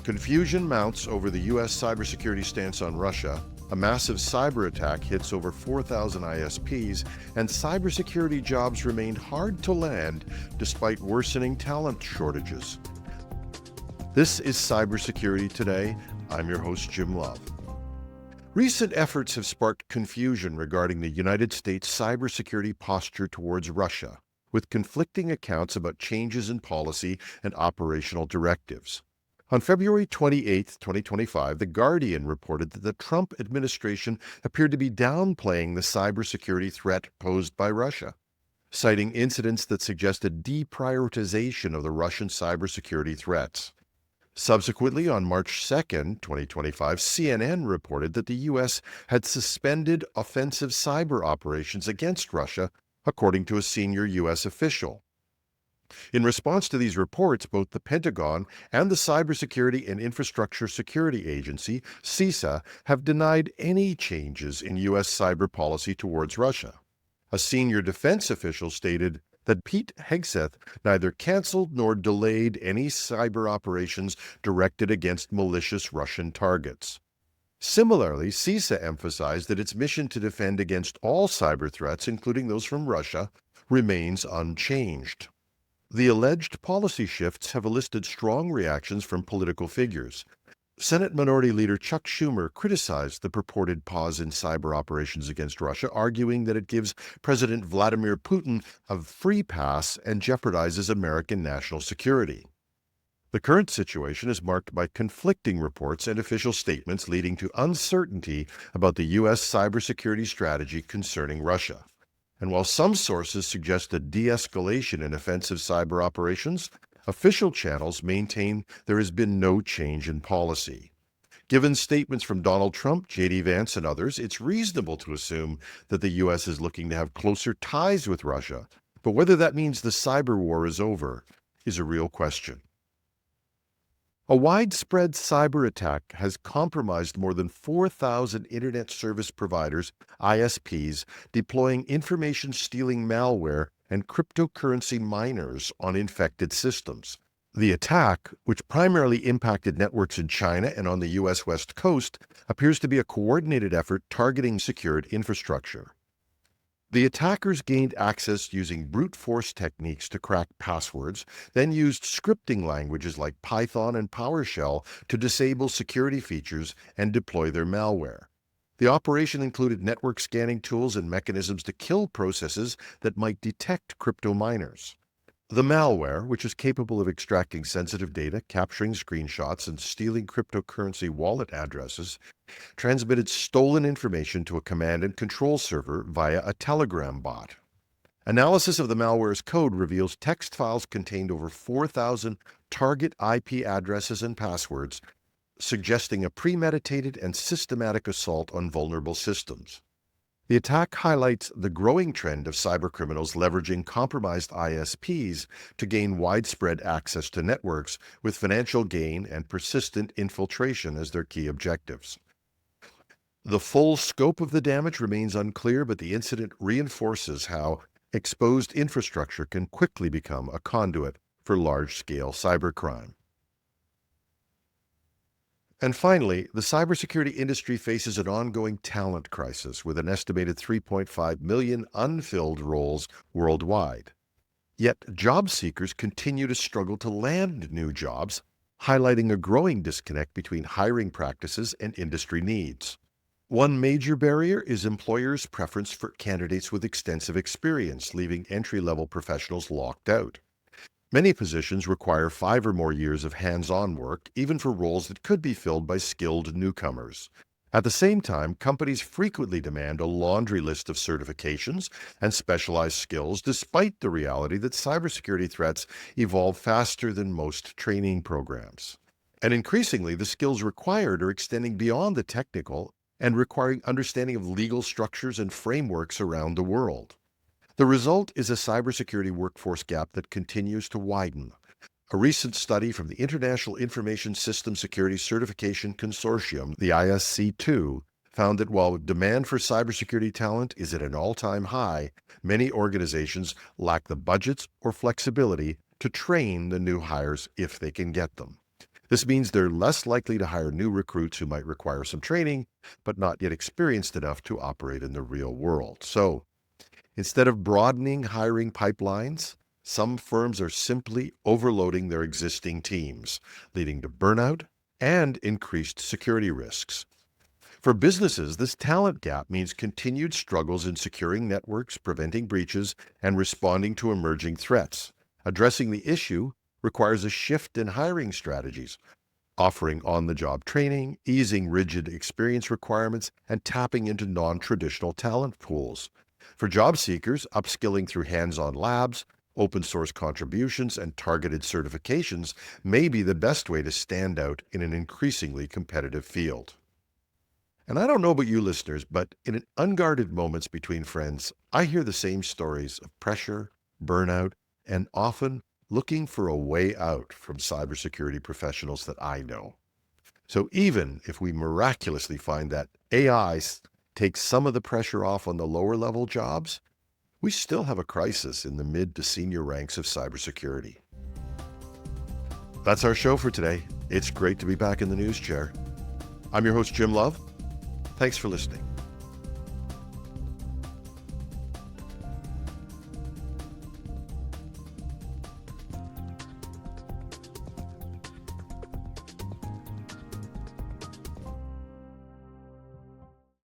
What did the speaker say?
Confusion mounts over the U.S. cybersecurity stance on Russia, a massive cyber attack hits over 4,000 ISPs, and cybersecurity jobs remain hard to land despite worsening talent shortages. This is Cybersecurity Today. I'm your host, Jim Love. Recent efforts have sparked confusion regarding the United States cybersecurity posture towards Russia, with conflicting accounts about changes in policy and operational directives. On February 28, 2025, The Guardian reported that the Trump administration appeared to be downplaying the cybersecurity threat posed by Russia, citing incidents that suggested deprioritization of the Russian cybersecurity threats. Subsequently, on March 2, 2025, CNN reported that the U.S. had suspended offensive cyber operations against Russia, according to a senior U.S. official. In response to these reports, both the Pentagon and the Cybersecurity and Infrastructure Security Agency, CISA, have denied any changes in U.S. cyber policy towards Russia. A senior defense official stated that Pete Hegseth neither canceled nor delayed any cyber operations directed against malicious Russian targets. Similarly, CISA emphasized that its mission to defend against all cyber threats, including those from Russia, remains unchanged. The alleged policy shifts have elicited strong reactions from political figures. Senate Minority Leader Chuck Schumer criticized the purported pause in cyber operations against Russia, arguing that it gives President Vladimir Putin a free pass and jeopardizes American national security. The current situation is marked by conflicting reports and official statements leading to uncertainty about the U.S. cybersecurity strategy concerning Russia. And while some sources suggest a de-escalation in offensive cyber operations, official channels maintain there has been no change in policy. Given statements from Donald Trump, J.D. Vance, and others, it's reasonable to assume that the U.S. is looking to have closer ties with Russia. But whether that means the cyber war is over is a real question. A widespread cyber attack has compromised more than 4,000 internet service providers, ISPs, deploying information-stealing malware and cryptocurrency miners on infected systems. The attack, which primarily impacted networks in China and on the U.S. West Coast, appears to be a coordinated effort targeting secured infrastructure. The attackers gained access using brute force techniques to crack passwords, then used scripting languages like Python and PowerShell to disable security features and deploy their malware. The operation included network scanning tools and mechanisms to kill processes that might detect crypto miners. The malware, which is capable of extracting sensitive data, capturing screenshots, and stealing cryptocurrency wallet addresses, transmitted stolen information to a command and control server via a Telegram bot. Analysis of the malware's code reveals text files contained over 4,000 target IP addresses and passwords, suggesting a premeditated and systematic assault on vulnerable systems. The attack highlights the growing trend of cybercriminals leveraging compromised ISPs to gain widespread access to networks, with financial gain and persistent infiltration as their key objectives. The full scope of the damage remains unclear, but the incident reinforces how exposed infrastructure can quickly become a conduit for large-scale cybercrime. And finally, the cybersecurity industry faces an ongoing talent crisis with an estimated 3.5 million unfilled roles worldwide. Yet, job seekers continue to struggle to land new jobs, highlighting a growing disconnect between hiring practices and industry needs. One major barrier is employers' preference for candidates with extensive experience, leaving entry-level professionals locked out. Many positions require 5 or more years of hands-on work, even for roles that could be filled by skilled newcomers. At the same time, companies frequently demand a laundry list of certifications and specialized skills, despite the reality that cybersecurity threats evolve faster than most training programs. And increasingly, the skills required are extending beyond the technical and requiring understanding of legal structures and frameworks around the world. The result is a cybersecurity workforce gap that continues to widen. A recent study from the International Information System Security Certification Consortium, the ISC2, found that while demand for cybersecurity talent is at an all-time high, many organizations lack the budgets or flexibility to train the new hires if they can get them. This means they're less likely to hire new recruits who might require some training, but not yet experienced enough to operate in the real world. So instead of broadening hiring pipelines, some firms are simply overloading their existing teams, leading to burnout and increased security risks. For businesses, this talent gap means continued struggles in securing networks, preventing breaches, and responding to emerging threats. Addressing the issue requires a shift in hiring strategies, offering on-the-job training, easing rigid experience requirements, and tapping into non-traditional talent pools. For job seekers, upskilling through hands-on labs, open source contributions, and targeted certifications may be the best way to stand out in an increasingly competitive field. And I don't know about you listeners, but in unguarded moments between friends, I hear the same stories of pressure, burnout, and often looking for a way out from cybersecurity professionals that I know. So even if we miraculously find that AI takes some of the pressure off on the lower level jobs, we still have a crisis in the mid to senior ranks of cybersecurity. That's our show for today. It's great to be back in the news chair. I'm your host, Jim Love. Thanks for listening.